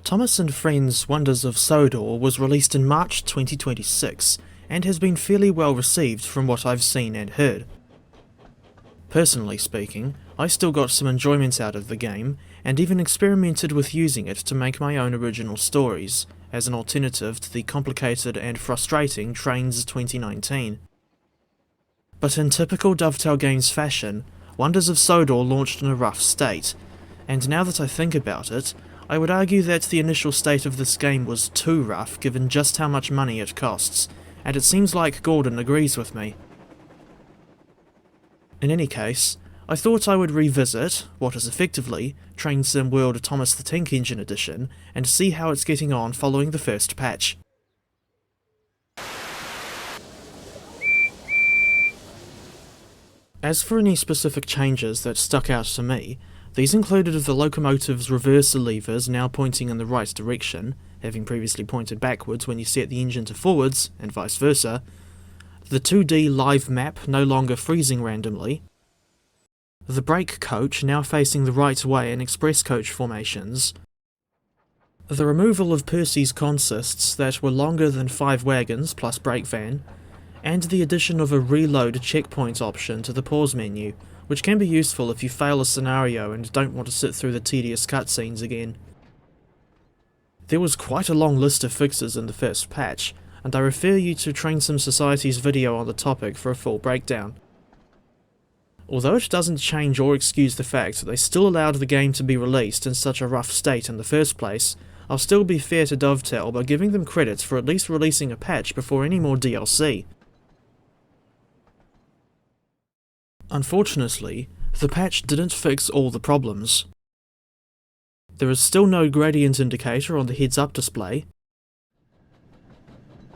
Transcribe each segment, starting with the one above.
Thomas and Friends' Wonders of Sodor was released in March 2026 and has been fairly well received from what I've seen and heard. Personally speaking, I still got some enjoyment out of the game and even experimented with using it to make my own original stories, as an alternative to the complicated and frustrating Trains 2019. But in typical Dovetail Games fashion, Wonders of Sodor launched in a rough state, and now that I think about it, I would argue that the initial state of this game was too rough given just how much money it costs, and it seems like Gordon agrees with me. In any case, I thought I would revisit what is effectively Train Sim World Thomas the Tank Engine Edition and see how it's getting on following the first patch. As for any specific changes that stuck out to me, these included the locomotive's reverser levers now pointing in the right direction, having previously pointed backwards when you set the engine to forwards, and vice versa, the 2D live map no longer freezing randomly, the brake coach now facing the right way in express coach formations, the removal of Percy's consists that were longer than 5 wagons plus brake van, and the addition of a reload checkpoint option to the pause menu, which can be useful if you fail a scenario and don't want to sit through the tedious cutscenes again. There was quite a long list of fixes in the first patch, and I refer you to Train Sim Society's video on the topic for a full breakdown. Although it doesn't change or excuse the fact that they still allowed the game to be released in such a rough state in the first place, I'll still be fair to Dovetail by giving them credit for at least releasing a patch before any more DLC. Unfortunately, the patch didn't fix all the problems. There is still no gradient indicator on the heads-up display.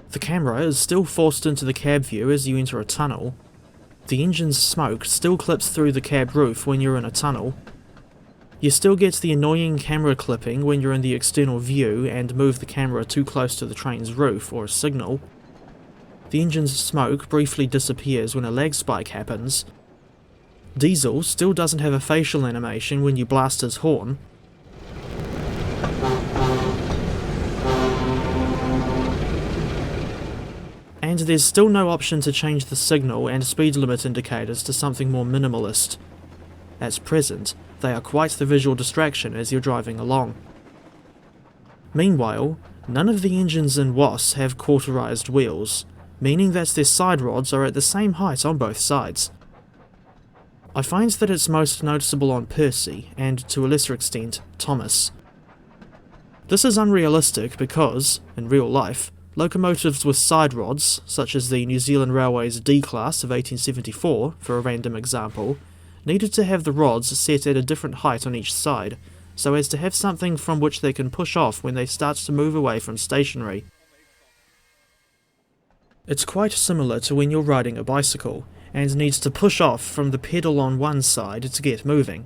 The camera is still forced into the cab view as you enter a tunnel. The engine's smoke still clips through the cab roof when you're in a tunnel. You still get the annoying camera clipping when you're in the external view and move the camera too close to the train's roof or a signal. The engine's smoke briefly disappears when a lag spike happens. Diesel still doesn't have a facial animation when you blast his horn. And there's still no option to change the signal and speed limit indicators to something more minimalist. At present, they are quite the visual distraction as you're driving along. Meanwhile, none of the engines in WOS have quarterized wheels, meaning that their side rods are at the same height on both sides. I find that it's most noticeable on Percy, and to a lesser extent, Thomas. This is unrealistic because, in real life, locomotives with side rods, such as the New Zealand Railway's D-Class of 1874, for a random example, needed to have the rods set at a different height on each side, so as to have something from which they can push off when they start to move away from stationary. It's quite similar to when you're riding a bicycle, and needs to push off from the pedal on one side to get moving.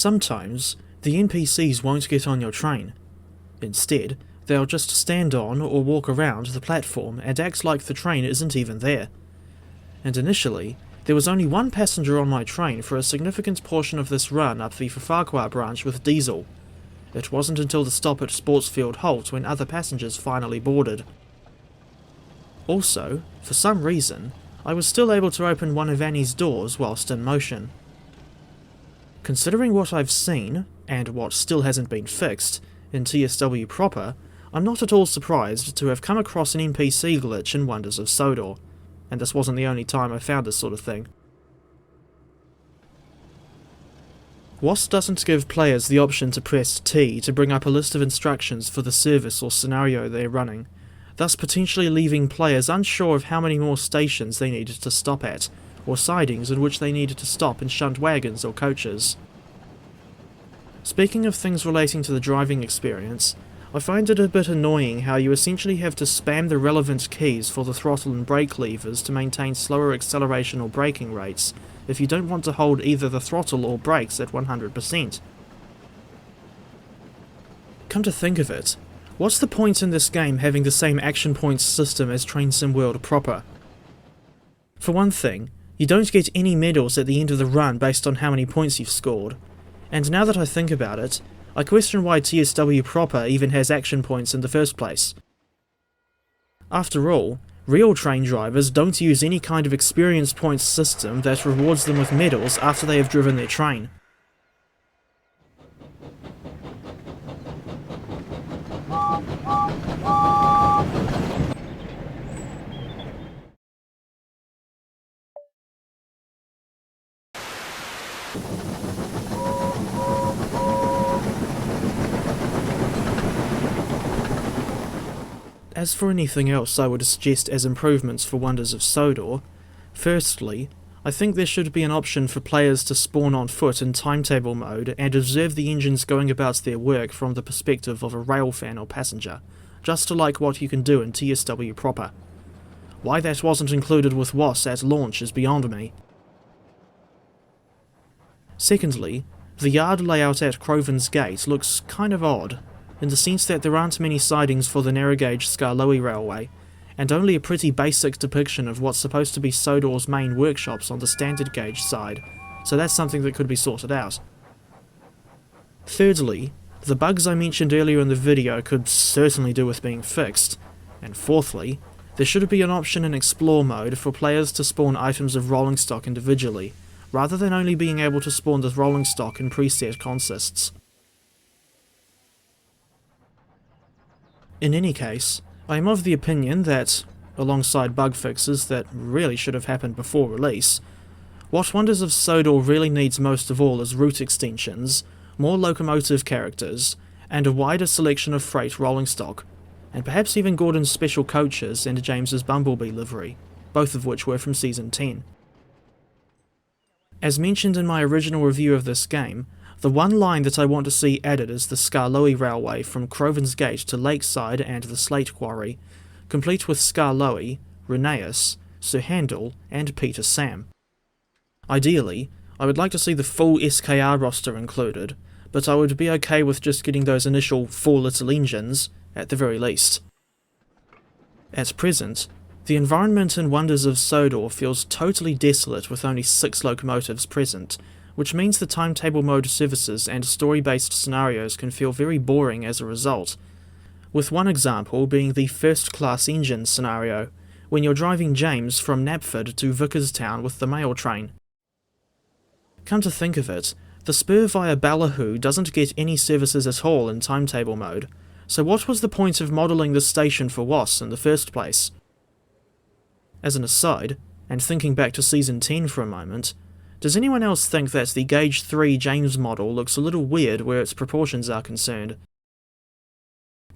Sometimes, the NPCs won't get on your train. Instead, they'll just stand on or walk around the platform and act like the train isn't even there. And initially, there was only one passenger on my train for a significant portion of this run up the Farquhar branch with Diesel. It wasn't until the stop at Sportsfield Halt when other passengers finally boarded. Also, for some reason, I was still able to open one of Annie's doors whilst in motion. Considering what I've seen, and what still hasn't been fixed, in TSW proper, I'm not at all surprised to have come across an NPC glitch in Wonders of Sodor, and this wasn't the only time I found this sort of thing. WOS doesn't give players the option to press T to bring up a list of instructions for the service or scenario they're running, thus potentially leaving players unsure of how many more stations they needed to stop at, or sidings in which they needed to stop and shunt wagons or coaches. Speaking of things relating to the driving experience, I find it a bit annoying how you essentially have to spam the relevant keys for the throttle and brake levers to maintain slower acceleration or braking rates if you don't want to hold either the throttle or brakes at 100%. Come to think of it, what's the point in this game having the same action points system as Train Sim World proper? For one thing, you don't get any medals at the end of the run based on how many points you've scored, and now that I think about it, I question why TSW proper even has action points in the first place. After all, real train drivers don't use any kind of experience points system that rewards them with medals after they have driven their train. As for anything else I would suggest as improvements for Wonders of Sodor, firstly, I think there should be an option for players to spawn on foot in timetable mode and observe the engines going about their work from the perspective of a rail fan or passenger, just like what you can do in TSW proper. Why that wasn't included with WOS at launch is beyond me. Secondly, the yard layout at Croven's Gate looks kind of odd, in the sense that there aren't many sidings for the narrow gauge Skarloey Railway, and only a pretty basic depiction of what's supposed to be Sodor's main workshops on the standard gauge side, so that's something that could be sorted out. Thirdly, the bugs I mentioned earlier in the video could certainly do with being fixed, and fourthly, there should be an option in Explore mode for players to spawn items of rolling stock individually, rather than only being able to spawn the rolling stock in preset consists. In any case, I am of the opinion that, alongside bug fixes that really should have happened before release, what Wonders of Sodor really needs most of all is route extensions, more locomotive characters, and a wider selection of freight rolling stock, and perhaps even Gordon's special coaches and James's Bumblebee livery, both of which were from Season 10. As mentioned in my original review of this game, the one line that I want to see added is the Skarloey Railway from Croven's Gate to Lakeside and the Slate Quarry, complete with Skarloey, Rheneas, Sir Handel, and Peter Sam. Ideally, I would like to see the full SKR roster included, but I would be okay with just getting those initial 4 little engines, at the very least. At present, the environment in Wonders of Sodor feels totally desolate with only 6 locomotives present, which means the timetable mode services and story-based scenarios can feel very boring as a result, with one example being the first-class engine scenario, when you're driving James from Knapford to Vickerstown with the mail train. Come to think of it, the spur via Ballyhoo doesn't get any services at all in timetable mode, so what was the point of modelling this station for WOS in the first place? As an aside, and thinking back to Season 10 for a moment, does anyone else think that the Gauge 3 James model looks a little weird where its proportions are concerned?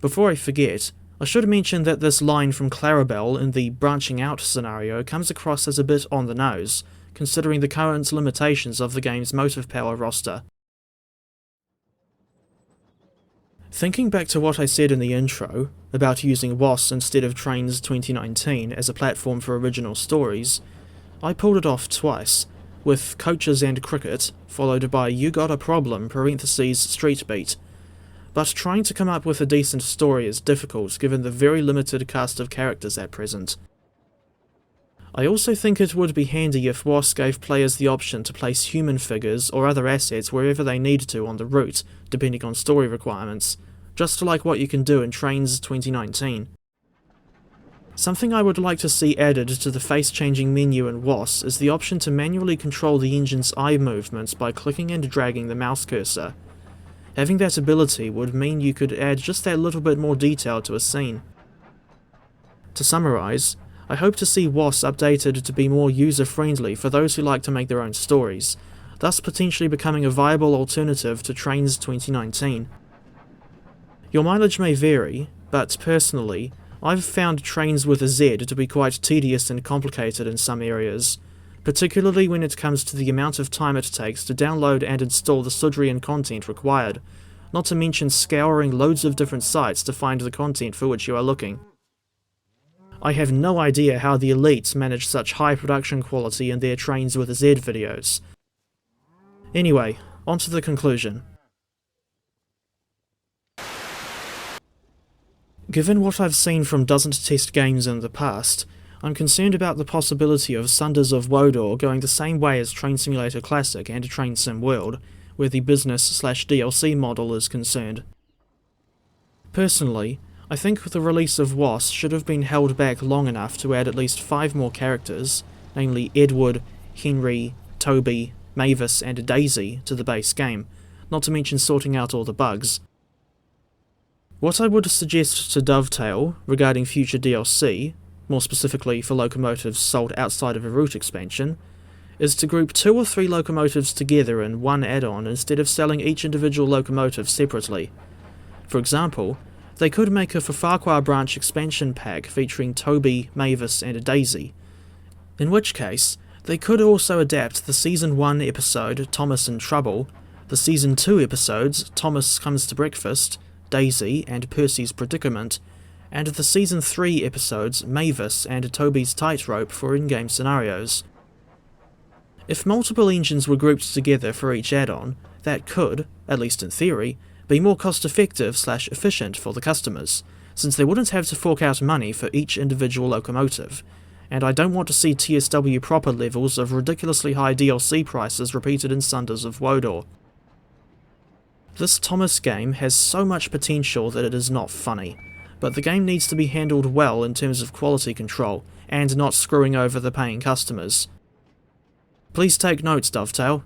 Before I forget, I should mention that this line from Clarabelle in the branching out scenario comes across as a bit on the nose, considering the current limitations of the game's motive power roster. Thinking back to what I said in the intro, about using WOS instead of Trains 2019 as a platform for original stories, I pulled it off twice, with Coaches and Cricket, followed by You Got a Problem (Street Beat), but trying to come up with a decent story is difficult given the very limited cast of characters at present. I also think it would be handy if WOS gave players the option to place human figures or other assets wherever they need to on the route, depending on story requirements, just like what you can do in Trains 2019. Something I would like to see added to the face-changing menu in WOS is the option to manually control the engine's eye movements by clicking and dragging the mouse cursor. Having that ability would mean you could add just that little bit more detail to a scene. To summarise, I hope to see WOS updated to be more user-friendly for those who like to make their own stories, thus potentially becoming a viable alternative to Trains 2019. Your mileage may vary, but personally, I've found Trains with a Z to be quite tedious and complicated in some areas, particularly when it comes to the amount of time it takes to download and install the Sudrian content required, not to mention scouring loads of different sites to find the content for which you are looking. I have no idea how the elites manage such high production quality in their Trains with a Z videos. Anyway, on to the conclusion. Given what I've seen from doesn't test games in the past, I'm concerned about the possibility of Sodor of Sodor going the same way as Train Simulator Classic and Train Sim World, where the business/DLC model is concerned. Personally, I think the release of WOS should have been held back long enough to add at least 5 more characters, namely Edward, Henry, Toby, Mavis and Daisy, to the base game, not to mention sorting out all the bugs. What I would suggest to Dovetail regarding future DLC, more specifically for locomotives sold outside of a route expansion, is to group 2 or 3 locomotives together in one add-on instead of selling each individual locomotive separately. For example, they could make a Farquhar Branch expansion pack featuring Toby, Mavis and Daisy, in which case they could also adapt the Season 1 episode Thomas in Trouble, the Season 2 episodes Thomas Comes to Breakfast, Daisy and Percy's Predicament, and the Season 3 episodes Mavis and Toby's Tightrope for in-game scenarios. If multiple engines were grouped together for each add-on, that could, at least in theory, be more cost-effective/efficient for the customers, since they wouldn't have to fork out money for each individual locomotive, and I don't want to see TSW proper levels of ridiculously high DLC prices repeated in Sodor of Sodor. This Thomas game has so much potential that it is not funny, but the game needs to be handled well in terms of quality control, and not screwing over the paying customers. Please take notes, Dovetail.